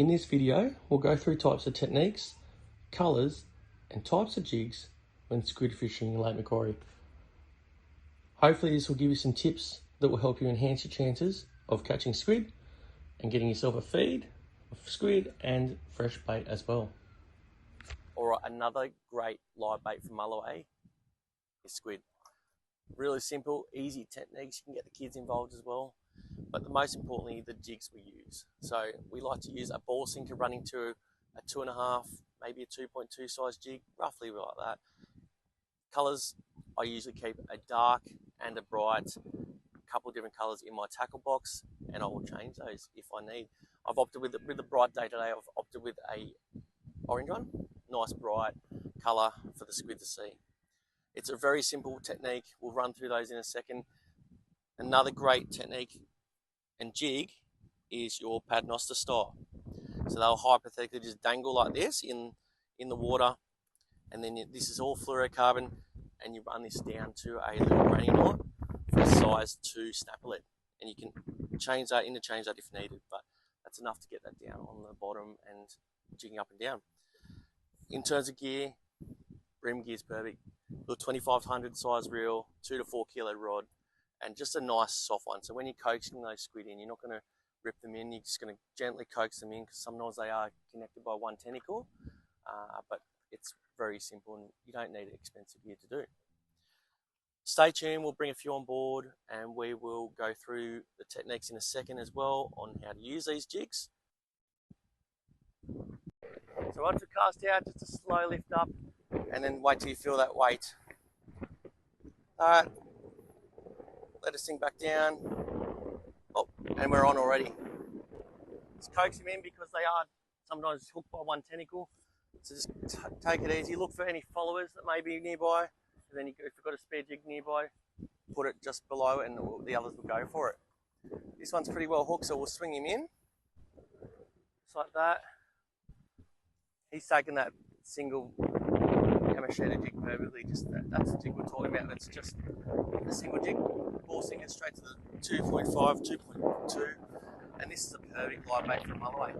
In this video, we'll go through types of techniques, colours and types of jigs when squid fishing in Lake Macquarie. Hopefully this will give you some tips that will help you enhance your chances of catching squid and getting yourself a feed of squid and fresh bait as well. Alright, another great live bait from Macquarie is squid. Really simple, easy techniques. You can get the kids involved as well. But the most importantly, the jigs we use. So we like to use a ball sinker running to a 2.5, maybe a 2.2 size jig, roughly like that. Colours, I usually keep a dark and a bright, a couple of different colours in my tackle box, and I will change those if I need. I've opted with the bright day today, I've opted with a orange one, nice bright colour for the squid to see. It's a very simple technique. We'll run through those in a second. Another great technique and jig is your paternoster style. So they'll hypothetically just dangle like this in the water, and then this is all fluorocarbon, and you run this down to a little granny knot for a size 2 snapperlet, and you can interchange that if needed, but that's enough to get that down on the bottom and jigging up and down. In terms of gear, bream gear is perfect. Your 2500 size reel, 2 to 4 kilo rod, and just a nice soft one. So when you're coaxing those squid in, you're not going to rip them in, you're just going to gently coax them in, because sometimes they are connected by one tentacle, but it's very simple and you don't need expensive gear to do. Stay tuned, we'll bring a few on board and we will go through the techniques in a second as well on how to use these jigs. So once we cast out, just a slow lift up and then wait till you feel that weight. Alright, let it sink back down. Oh, and we're on already. Just coax them in because they are sometimes hooked by one tentacle. So just take it easy. Look for any followers that may be nearby. And then if you've got a spare jig nearby, put it just below and the others will go for it. This one's pretty well hooked, so we'll swing him in. Just like that. He's taken that single hammer-shaded jig perfectly. That's the jig we're talking about. That's just a single jig. Ball sinker straight to the 2.5, 2.2. And this is a perfect live bait from Macquarie.